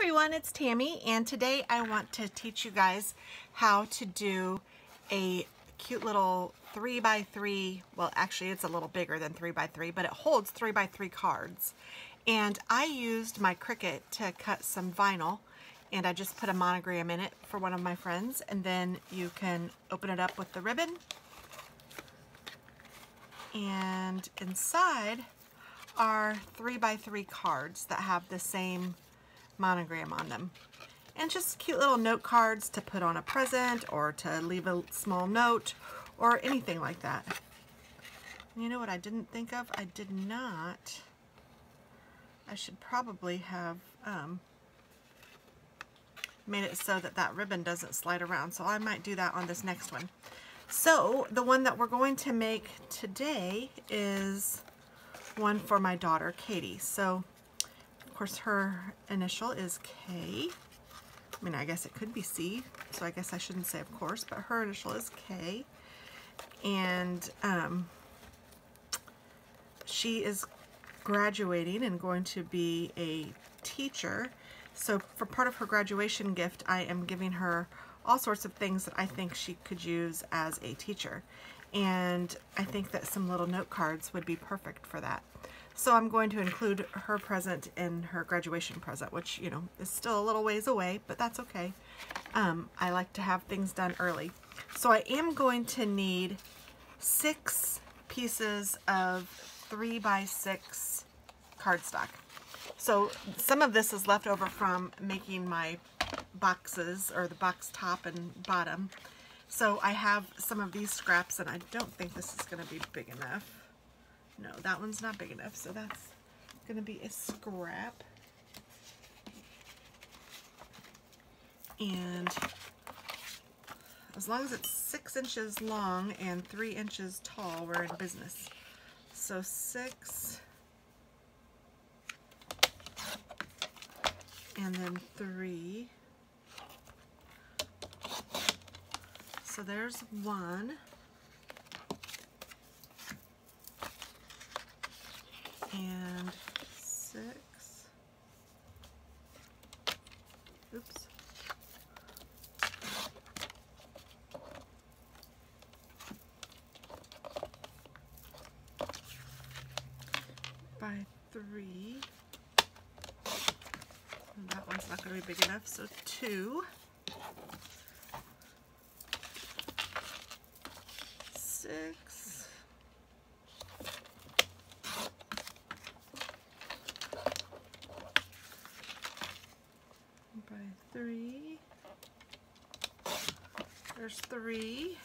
everyone, it's Tammy, and today I want to teach you guys how to do a cute little 3x3, well actually it's a little bigger than 3x3, but it holds 3x3 cards. And I used my Cricut to cut some vinyl, and I just put a monogram in it for one of my friends, and then you can open it up with the ribbon. And inside are 3x3 cards that have the same monogram on them, and just cute little note cards to put on a present or to leave a small note or anything like that. You know what I didn't think of? I should probably have made it so that that ribbon doesn't slide around, so I might do that on this next one. So the one that we're going to make today is one for my daughter Katie. So of course her initial is K. I mean, I guess it could be C, so I guess I shouldn't say of course, but her initial is K. And she is graduating and going to be a teacher. So for part of her graduation gift, I am giving her all sorts of things that I think she could use as a teacher. And I think that some little note cards would be perfect for that. So I'm going to include her present in her graduation present, which, you know, is still a little ways away, but that's okay. I like to have things done early. So I am going to need 6 pieces of 3x6 cardstock. So some of this is left over from making my boxes, or the box top and bottom. So I have some of these scraps, and I don't think this is going to be big enough. No, that one's not big enough, so that's going to be a scrap. And as long as it's 6 inches long and 3 inches tall, we're in business. So 6, and then 3. So there's 1. And 6. Oops. By 3. And that one's not going to be big enough, so 2. 6. By 3. There's 3.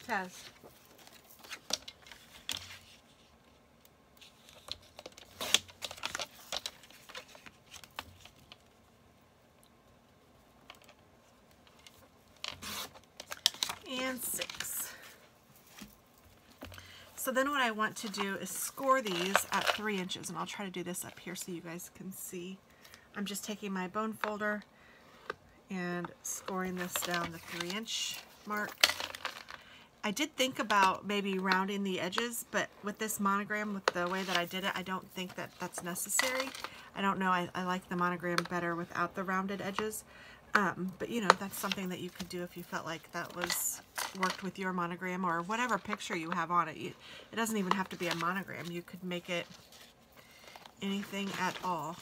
Test. And 6. So then what I want to do is score these at 3 inches, and I'll try to do this up here so you guys can see. I'm just taking my bone folder and scoring this down the 3-inch mark. I did think about maybe rounding the edges, but with this monogram, with the way that I did it, I don't think that that's necessary. I don't know, I like the monogram better without the rounded edges. But you know, that's something that you could do if you felt like that worked with your monogram or whatever picture you have on it. It doesn't even have to be a monogram. You could make it anything at all.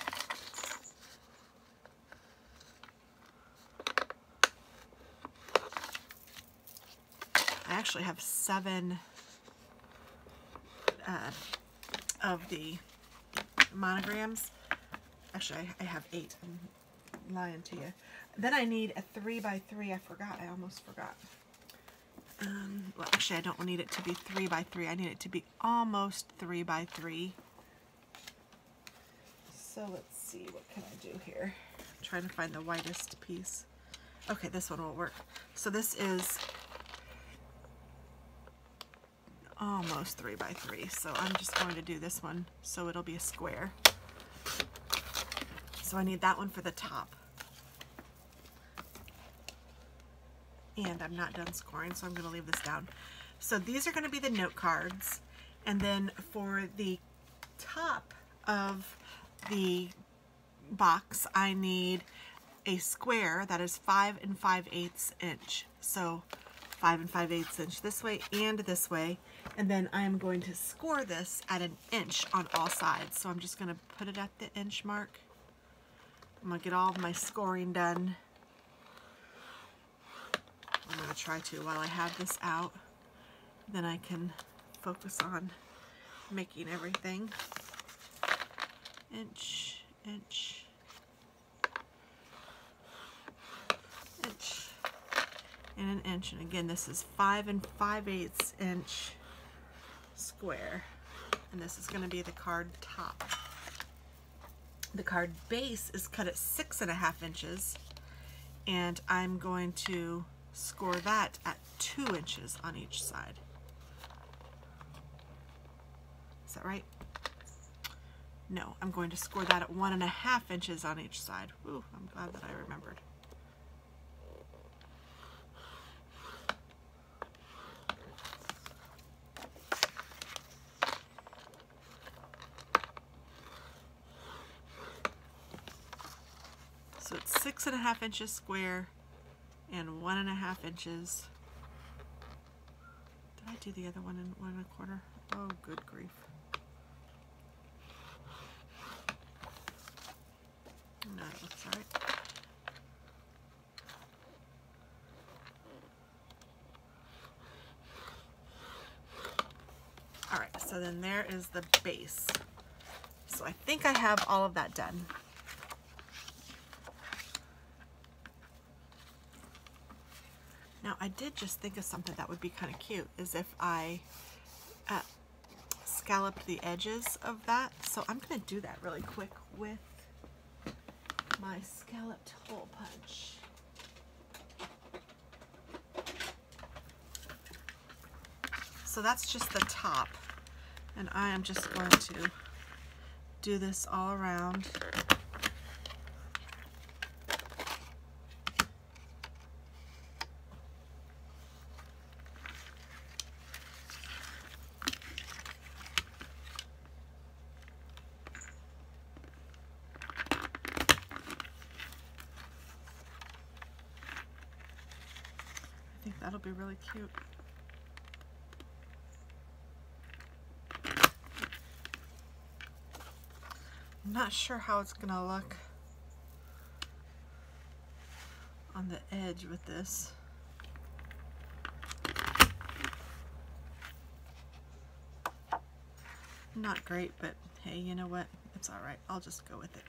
I actually have 7 of the monograms. Actually, I have 8. I'm lying to you. Then I need a 3x3. I forgot. I almost forgot. Well, actually, I don't need it to be 3x3. I need it to be almost 3x3. So let's see, what can I do here? I'm trying to find the whitest piece. Okay, this one will work. So this is almost 3 by 3, so I'm just going to do this one so it'll be a square. So I need that one for the top. And I'm not done scoring, so I'm going to leave this down. So these are going to be the note cards, and then for the top of the box I need a square that is 5 5/8 inch. So 5 5/8 inch this way and this way, and then I am going to score this at 1 inch on all sides. So I'm just going to put it at the inch mark. I'm going to get all of my scoring done. I'm going to try to while I have this out. Then I can focus on making everything. Inch, inch, inch, and 1 inch. And again, this is 5 5/8 inch square. And this is going to be the card top. The card base is cut at 6 1/2 inches. And I'm going to score that at 2 inches on each side. Is that right? No, I'm going to score that at 1 1/2 inches on each side. Ooh, I'm glad that I remembered. So it's 6 1/2 inches square and 1 1/2 inches. Did I do the other one in 1 1/4? Oh, good grief. No, it looks all right. All right, so then there is the base. So I think I have all of that done. Now I did just think of something that would be kind of cute, is if I scalloped the edges of that. So I'm going to do that really quick with my scalloped hole punch. So that's just the top, and I am just going to do this all around. I think that'll be really cute. I'm not sure how it's gonna look on the edge with this. Not great, but hey, you know what? It's all right. I'll just go with it.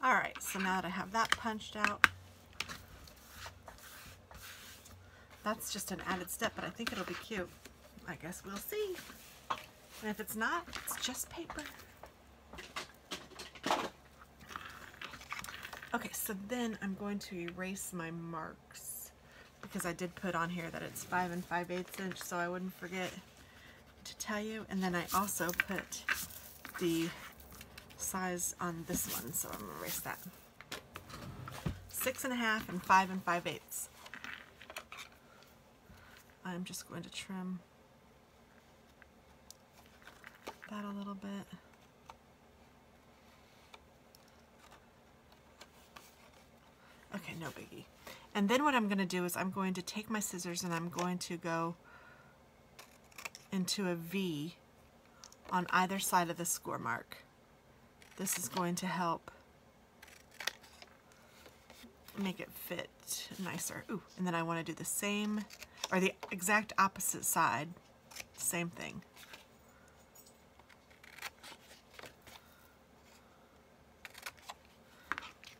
Alright, so now that I have that punched out, that's just an added step, but I think it'll be cute. I guess we'll see. And if it's not, it's just paper. Okay, so then I'm going to erase my marks, because I did put on here that it's 5 5/8 inch, so I wouldn't forget to tell you. And then I also put the size on this one, so I'm going to erase that. 6 1/2 and 5 5/8. I'm just going to trim that a little bit. Okay, no biggie. And then what I'm going to do is I'm going to take my scissors and I'm going to go into a V on either side of the score mark. This is going to help make it fit nicer. Ooh, and then I want to do the same, or the exact opposite side, same thing.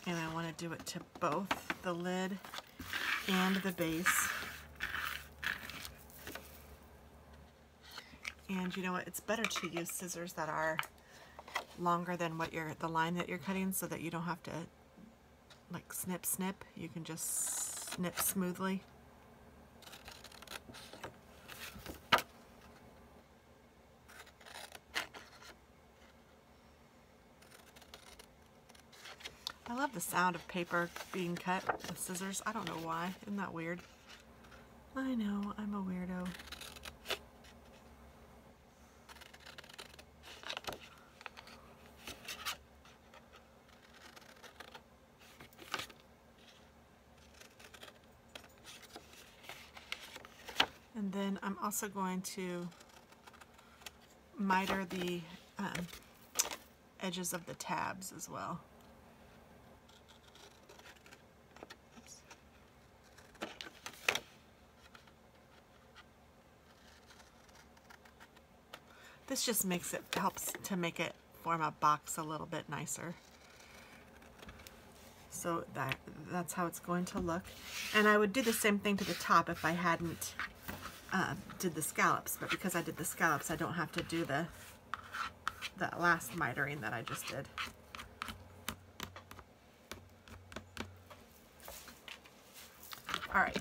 And I want to do it to both the lid and the base. And you know what, it's better to use scissors that are longer than what the line that you're cutting, so that you don't have to like snip snip. You can just snip smoothly. I love the sound of paper being cut with scissors. I don't know why. Isn't that weird? I know, I'm a weirdo. And then I'm also going to miter the edges of the tabs as well. This just helps to make it form a box a little bit nicer. So that's how it's going to look. And I would do the same thing to the top if I hadn't did the scallops, but because I did the scallops, I don't have to do the last mitering that I just did. All right.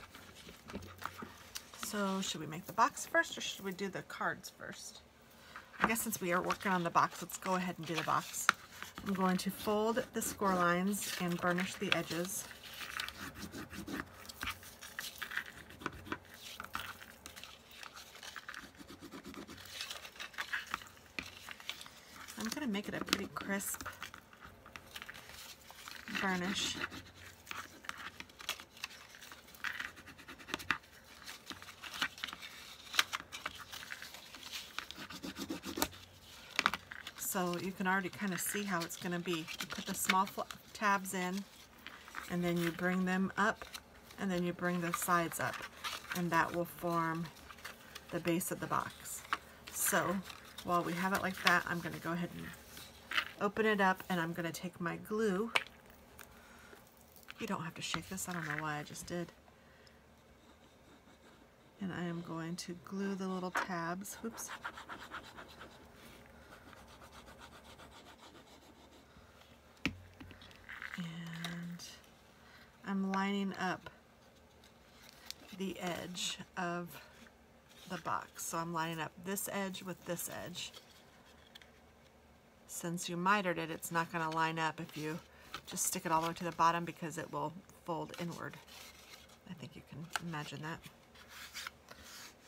So should we make the box first, or should we do the cards first? I guess since we are working on the box, let's go ahead and do the box. I'm going to fold the score lines and burnish the edges. I'm going to make it a pretty crisp burnish. So you can already kind of see how it's going to be. You put the small tabs in, and then you bring them up, and then you bring the sides up, and that will form the base of the box. So while we have it like that, I'm going to go ahead and open it up, and I'm going to take my glue. You don't have to shake this. I don't know why I just did. And I am going to glue the little tabs. Whoops. And I'm lining up the edge of the box. So I'm lining up this edge with this edge. Since you mitered it, it's not going to line up if you just stick it all the way to the bottom, because it will fold inward. I think you can imagine that.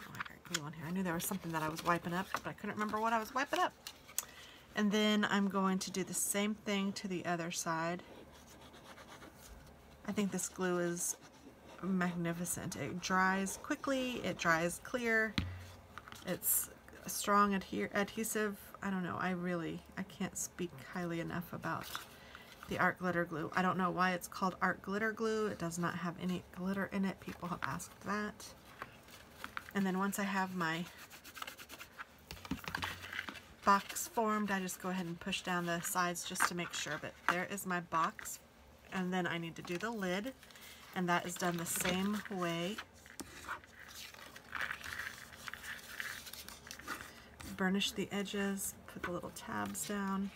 Oh, I got glue on here. I knew there was something that I was wiping up, but I couldn't remember what I was wiping up. And then I'm going to do the same thing to the other side. I think this glue is magnificent. It dries quickly, it dries clear, it's a strong adhesive. I don't know, I can't speak highly enough about the art glitter glue. I don't know why it's called art glitter glue. It does not have any glitter in it. People have asked that. And then once I have my box formed, I just go ahead and push down the sides just to make sure. But there is my box. And then I need to do the lid, and that is done the same way. Burnish the edges, put the little tabs down.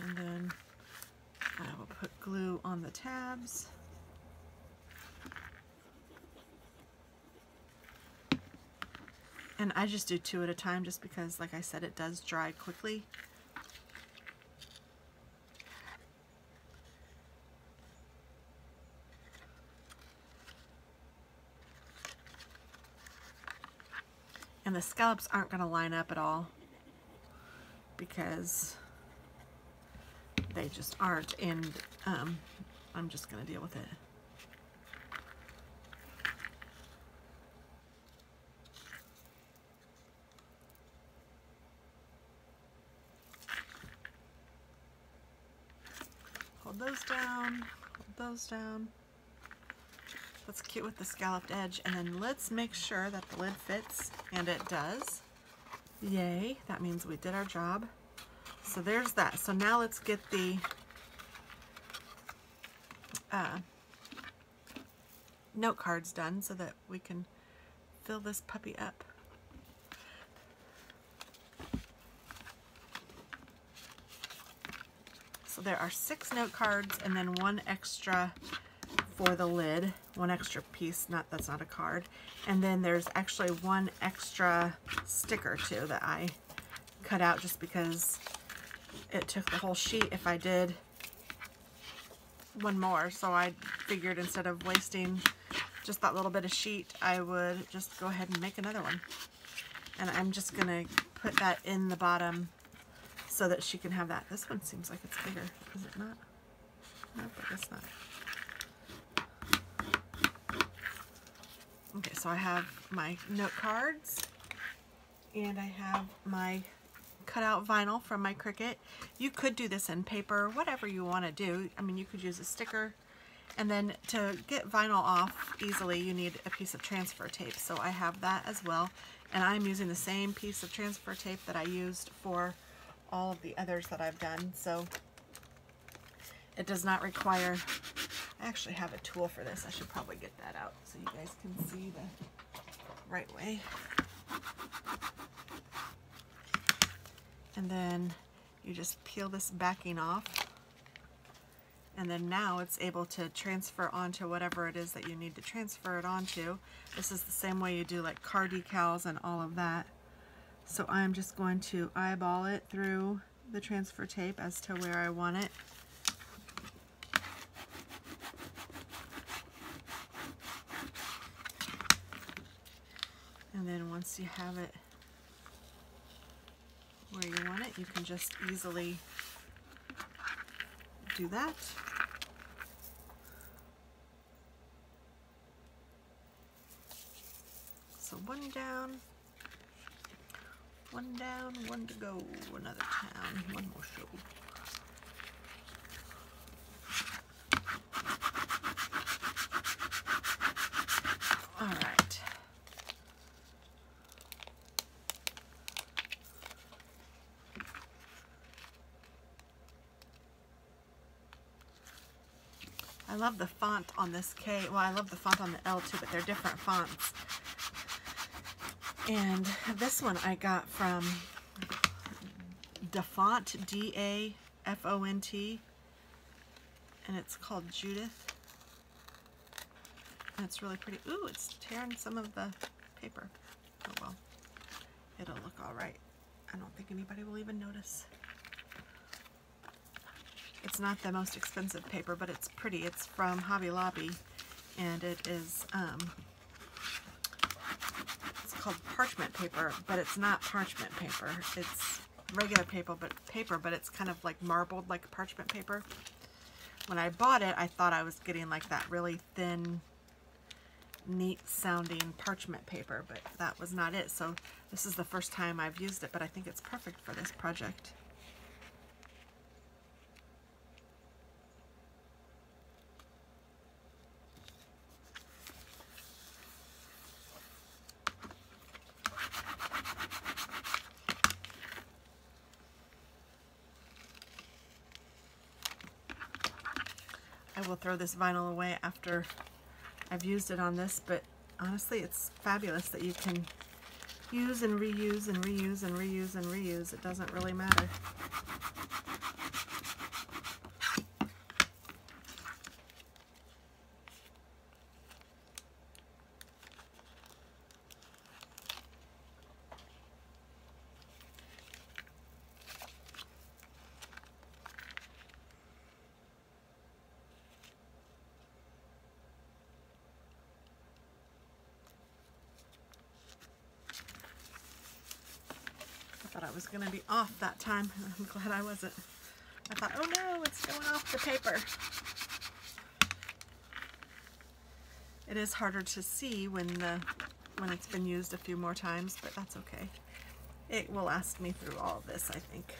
And then I will put glue on the tabs. And I just do 2 at a time just because, like I said, it does dry quickly. And the scallops aren't going to line up at all because they just aren't, and I'm just going to deal with it. Hold those down, hold those down. That's cute with the scalloped edge, and then let's make sure that the lid fits, and it does. Yay, that means we did our job. So there's that. So now let's get the note cards done so that we can fill this puppy up. So there are 6 note cards and then 1 extra for the lid, 1 extra piece, that's not a card. And then there's actually 1 extra sticker too that I cut out just because it took the whole sheet if I did 1 more. So I figured instead of wasting just that little bit of sheet, I would just go ahead and make another one. And I'm just gonna put that in the bottom so that she can have that. This one seems like it's bigger, is it not? Nope, I guess not. Okay, so I have my note cards and I have my cutout vinyl from my Cricut. You could do this in paper, whatever you want to do. I mean, you could use a sticker, and then to get vinyl off easily you need a piece of transfer tape. So I have that as well, and I'm using the same piece of transfer tape that I used for all of the others that I've done. So it does not require, I actually have a tool for this. I should probably get that out so you guys can see the right way. And then you just peel this backing off, and then now it's able to transfer onto whatever it is that you need to transfer it onto. This is the same way you do like car decals and all of that. So I'm just going to eyeball it through the transfer tape as to where I want it. And then once you have it where you want it, you can just easily do that. So 1 down, 1 to go, another town, 1 more show. All right. I love the font on this K. Well, I love the font on the L too, but they're different fonts. And this one I got from Dafont, D-A-F-O-N-T, and it's called Judith. And it's really pretty. Ooh, it's tearing some of the paper. Oh well, it'll look all right. I don't think anybody will even notice. It's not the most expensive paper, but it's pretty. It's from Hobby Lobby, and it is, it's called parchment paper, but it's not parchment paper. It's regular paper, but it's kind of like marbled like parchment paper. When I bought it, I thought I was getting like that really thin, neat sounding parchment paper, but that was not it. So this is the first time I've used it, but I think it's perfect for this project. I will throw this vinyl away after I've used it on this, but honestly it's fabulous that you can use and reuse and reuse and reuse and reuse. It doesn't really matter. thought I was going to be off that time, and I'm glad I wasn't. I thought, oh no, it's going off the paper. It is harder to see when it's been used a few more times, but that's okay. It will last me through all of this, I think.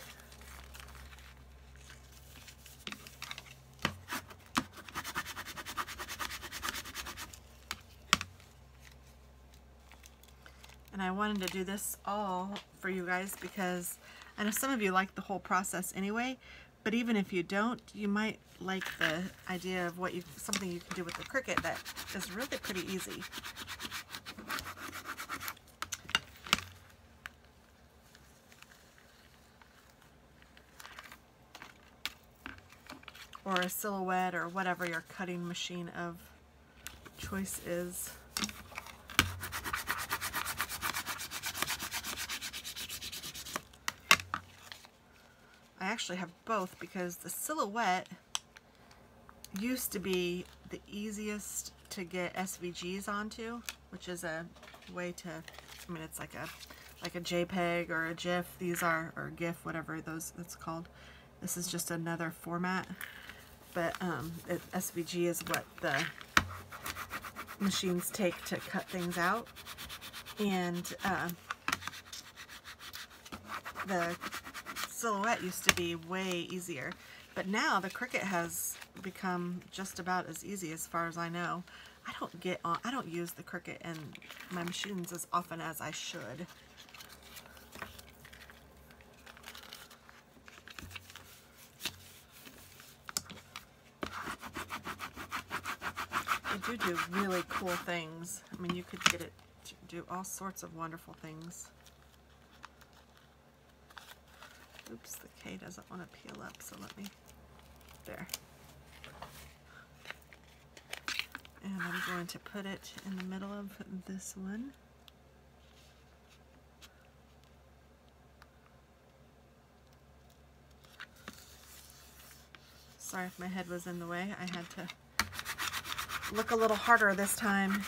And I wanted to do this all for you guys because I know some of you like the whole process anyway, but even if you don't, you might like the idea of something you can do with the Cricut that is really pretty easy. Or a silhouette, or whatever your cutting machine of choice is. I actually have both because the silhouette used to be the easiest to get SVGs onto, which is a way to, I mean, it's like a JPEG or a GIF. These are, or GIF, whatever it's called. This is just another format, but SVG is what the machines take to cut things out, and the silhouette used to be way easier, but now the Cricut has become just about as easy as far as I know. I don't use the Cricut in my machines as often as I should. They do really cool things. I mean, you could get it to do all sorts of wonderful things. Oops, the K doesn't want to peel up, so let me, there. And I'm going to put it in the middle of this one. Sorry if my head was in the way. I had to look a little harder this time.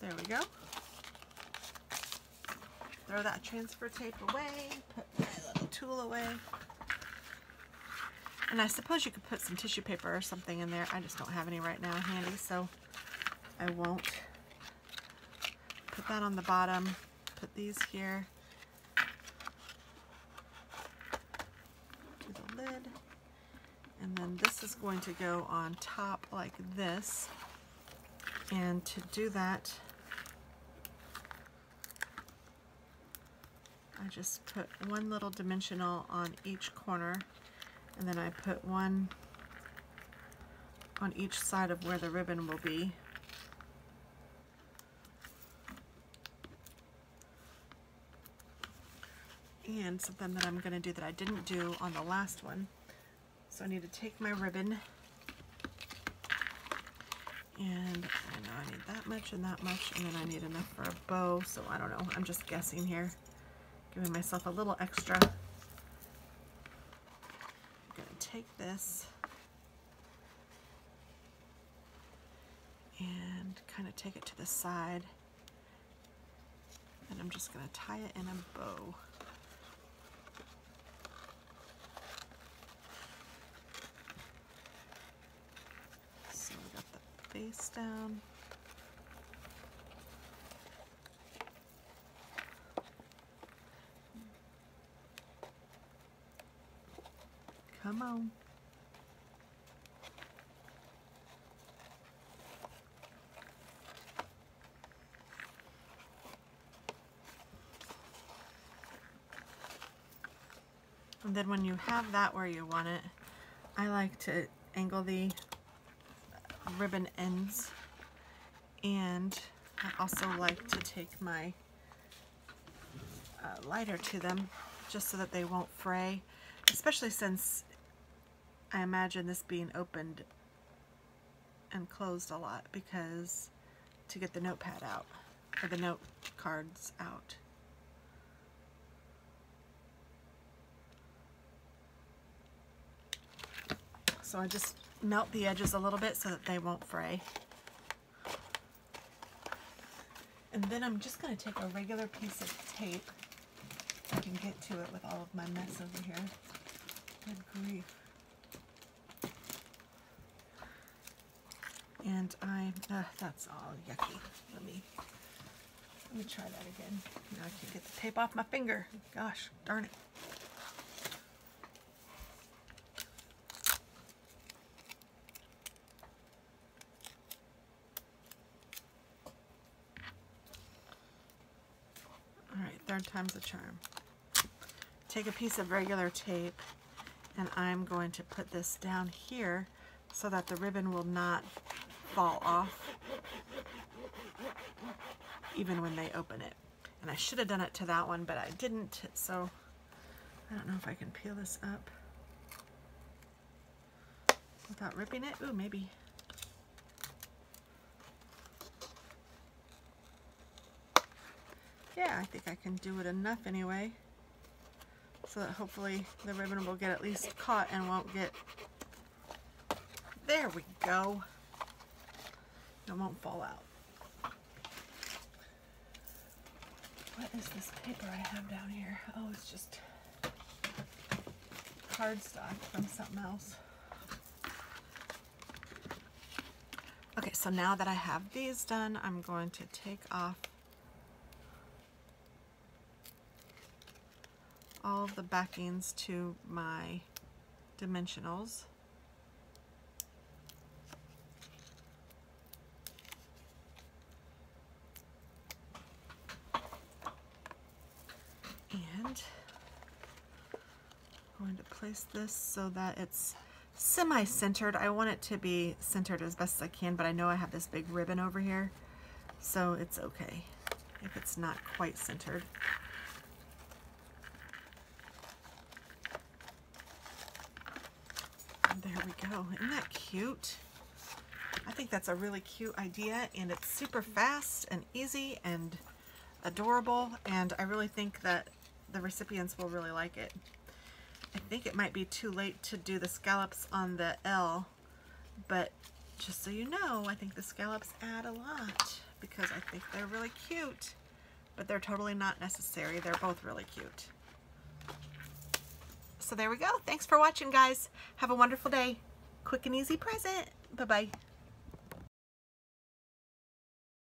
There we go. Throw that transfer tape away, put my little tool away. And I suppose you could put some tissue paper or something in there. I just don't have any right now handy, so I won't. Put that on the bottom, put these here. Do the lid. And then this is going to go on top like this. And to do that, I just put one little dimensional on each corner, and then I put one on each side of where the ribbon will be. And something that I'm going to do that I didn't do on the last one. So I need to take my ribbon, and I know I need that much, and then I need enough for a bow, so I don't know, I'm just guessing here. Giving myself a little extra. I'm going to take this and kind of take it to the side, and I'm just going to tie it in a bow. So we got the base down. Come on. And then when you have that where you want it, I like to angle the ribbon ends, and I also like to take my lighter to them just so that they won't fray, especially since I imagine this being opened and closed a lot, because to get the notepad out, or the note cards out. So I just melt the edges a little bit so that they won't fray. And then I'm just going to take a regular piece of tape. I can get to it with all of my mess over here. Good grief. And that's all yucky. Let me try that again. Now I can get the tape off my finger. Gosh, darn it. All right, third time's a charm. Take a piece of regular tape, and I'm going to put this down here so that the ribbon will not fall off even when they open it. And I should have done it to that one, but I didn't, so I don't know if I can peel this up without ripping it. Ooh, maybe. Yeah, I think I can do it enough anyway, so that hopefully the ribbon will get at least caught and won't get, there we go. It won't fall out. What is this paper I have down here? Oh, it's just cardstock from something else. Okay, so now that I have these done, I'm going to take off all of the backings to my dimensionals. And I'm going to place this so that it's semi-centered. I want it to be centered as best as I can, but I know I have this big ribbon over here, so it's okay if it's not quite centered. And there we go. Isn't that cute? I think that's a really cute idea, and it's super fast and easy and adorable, and I really think that the recipients will really like it. I think it might be too late to do the scallops on the L, but just so you know, I think the scallops add a lot because I think they're really cute, but they're totally not necessary. They're both really cute. So there we go. Thanks for watching, guys. Have a wonderful day. Quick and easy present. Bye-bye.